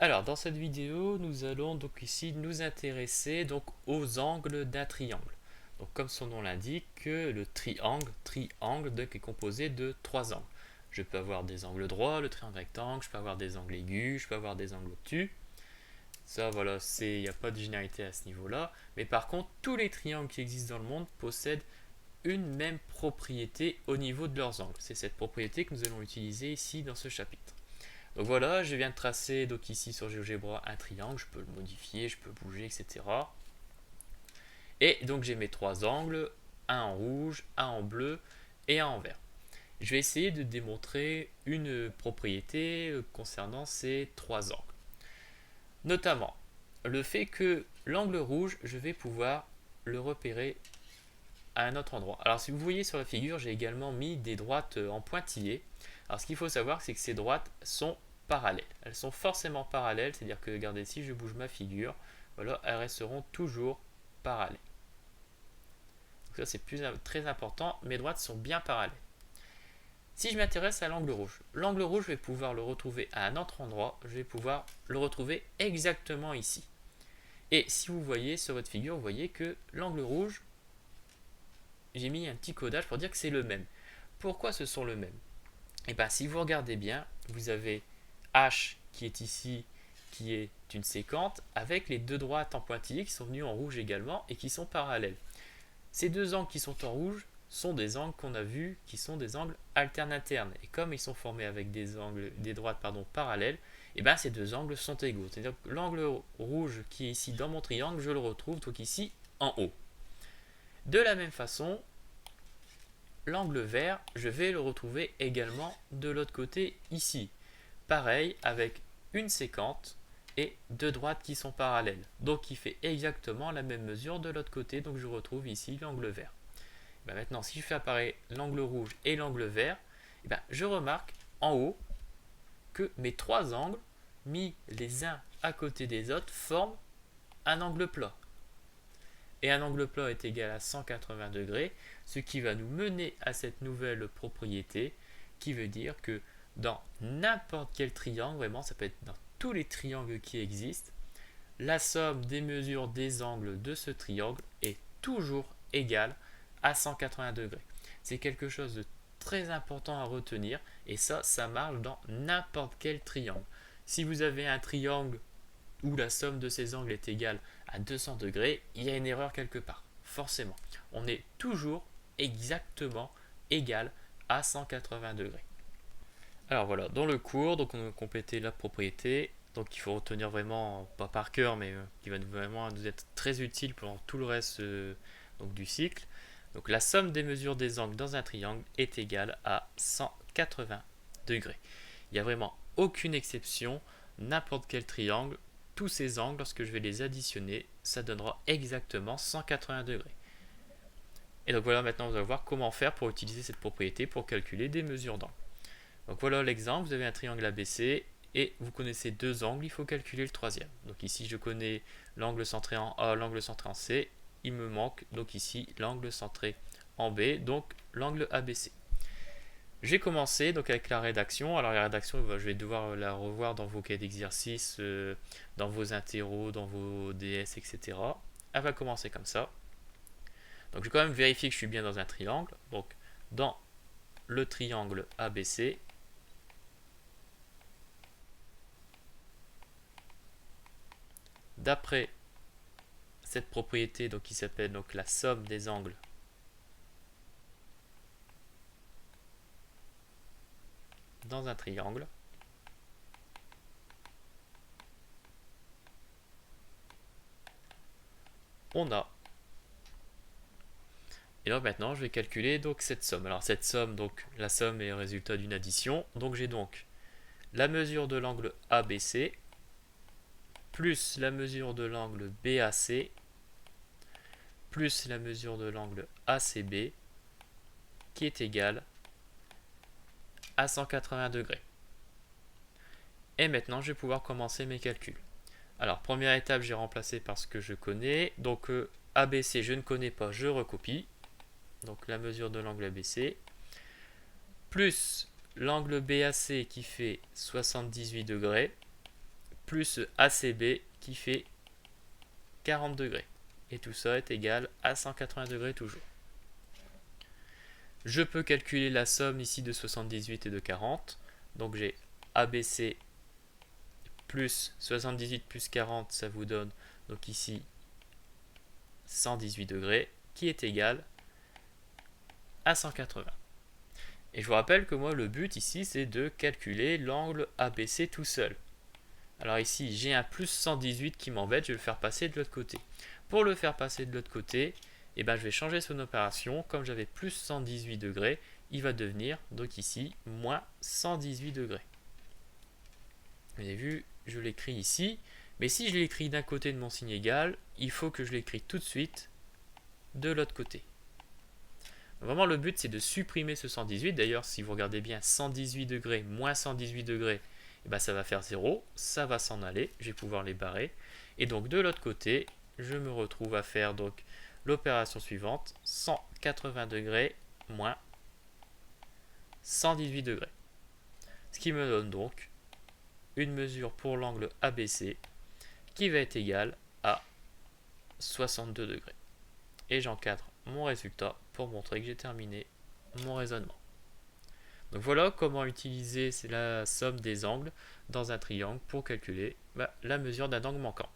Alors, dans cette vidéo, nous allons donc ici nous intéresser donc aux angles d'un triangle. Donc, comme son nom l'indique, le triangle donc, est composé de trois angles. Je peux avoir des angles droits, le triangle rectangle, je peux avoir des angles aigus, je peux avoir des angles obtus. Ça, voilà, il n'y a pas de généralité à ce niveau-là. Mais par contre, tous les triangles qui existent dans le monde possèdent une même propriété au niveau de leurs angles. C'est cette propriété que nous allons utiliser ici dans ce chapitre. Donc voilà, je viens de tracer donc ici sur GeoGebra un triangle, je peux le modifier, je peux bouger, etc. Et donc j'ai mes trois angles, un en rouge, un en bleu et un en vert. Je vais essayer de démontrer une propriété concernant ces trois angles. Notamment, le fait que l'angle rouge, je vais pouvoir le repérer à un autre endroit. Alors si vous voyez sur la figure, j'ai également mis des droites en pointillés. Alors ce qu'il faut savoir, c'est que ces droites sont parallèles. Elles sont forcément parallèles, c'est-à-dire que regardez, si je bouge ma figure, voilà, elles resteront toujours parallèles. Donc ça c'est très important, mes droites sont bien parallèles. Si je m'intéresse à l'angle rouge, je vais pouvoir le retrouver à un autre endroit, je vais pouvoir le retrouver exactement ici. Et si vous voyez sur votre figure, vous voyez que l'angle rouge, j'ai mis un petit codage pour dire que c'est le même. Pourquoi ce sont le même? Et bien si vous regardez bien, vous avez H qui est ici, qui est une séquente, avec les deux droites en pointillés qui sont venues en rouge également et qui sont parallèles. Ces deux angles qui sont en rouge sont des angles qu'on a vus qui sont des angles alternaternes. Et comme ils sont formés avec des droites parallèles, et bien ces deux angles sont égaux. C'est-à-dire que l'angle rouge qui est ici dans mon triangle, je le retrouve donc ici en haut. De la même façon, l'angle vert, je vais le retrouver également de l'autre côté ici. Pareil avec une séquente et deux droites qui sont parallèles. Donc il fait exactement la même mesure de l'autre côté, donc je retrouve ici l'angle vert. Et maintenant, si je fais apparaître l'angle rouge et l'angle vert, je remarque en haut que mes trois angles, mis les uns à côté des autres, forment un angle plat. Et un angle plat est égal à 180 degrés, ce qui va nous mener à cette nouvelle propriété qui veut dire que dans n'importe quel triangle, vraiment ça peut être dans tous les triangles qui existent, la somme des mesures des angles de ce triangle est toujours égale à 180 degrés. C'est quelque chose de très important à retenir et ça marche dans n'importe quel triangle. Si vous avez un triangle où la somme de ces angles est égale à 200 degrés, il y a une erreur quelque part, forcément. On est toujours exactement égal à 180 degrés. Alors voilà, dans le cours, donc on a complété la propriété, donc il faut retenir vraiment, pas par cœur, mais qui va vraiment nous être très utile pendant tout le reste donc, du cycle. Donc la somme des mesures des angles dans un triangle est égale à 180 degrés. Il n'y a vraiment aucune exception, n'importe quel triangle, tous ces angles, lorsque je vais les additionner, ça donnera exactement 180 degrés. Et donc voilà, maintenant vous allez voir comment faire pour utiliser cette propriété pour calculer des mesures d'angle. Donc voilà l'exemple, vous avez un triangle ABC et vous connaissez deux angles, il faut calculer le troisième. Donc ici je connais l'angle centré en A, l'angle centré en C, il me manque donc ici l'angle centré en B, donc l'angle ABC. J'ai commencé donc avec la rédaction. Alors la rédaction, je vais devoir la revoir dans vos cahiers d'exercice, dans vos interros, dans vos DS, etc. Elle va commencer comme ça. Donc je vais quand même vérifier que je suis bien dans un triangle. Donc dans le triangle ABC, d'après cette propriété donc, qui s'appelle donc la somme des angles dans un triangle, on a. Et donc maintenant je vais calculer donc cette somme. Alors cette somme, donc la somme est le résultat d'une addition. Donc j'ai donc la mesure de l'angle ABC plus la mesure de l'angle BAC plus la mesure de l'angle ACB qui est égale à 180 degrés. Et maintenant, je vais pouvoir commencer mes calculs. Alors, première étape, j'ai remplacé par ce que je connais. Donc, ABC, je ne connais pas, je recopie. Donc, la mesure de l'angle ABC plus l'angle BAC qui fait 78 degrés plus ACB qui fait 40 degrés. Et tout ça est égal à 180 degrés toujours. Je peux calculer la somme ici de 78 et de 40. Donc j'ai ABC plus 78 plus 40, ça vous donne donc ici 118 degrés, qui est égal à 180. Et je vous rappelle que moi, le but ici, c'est de calculer l'angle ABC tout seul. Alors ici, j'ai un plus 118 qui m'embête, je vais le faire passer de l'autre côté. Pour le faire passer de l'autre côté, je vais changer son opération. Comme j'avais plus 118 degrés, il va devenir, donc ici, moins 118 degrés. Vous avez vu, je l'écris ici. Mais si je l'écris d'un côté de mon signe égal, il faut que je l'écris tout de suite de l'autre côté. Vraiment, le but, c'est de supprimer ce 118. D'ailleurs, si vous regardez bien, 118 degrés moins 118 degrés, ça va faire 0. Ça va s'en aller. Je vais pouvoir les barrer. Et donc, de l'autre côté, je me retrouve à faire donc l'opération suivante. 180 degrés moins 118 degrés. Ce qui me donne donc une mesure pour l'angle ABC qui va être égale à 62 degrés. Et j'encadre mon résultat pour montrer que j'ai terminé mon raisonnement. Donc voilà comment utiliser la somme des angles dans un triangle pour calculer la mesure d'un angle manquant.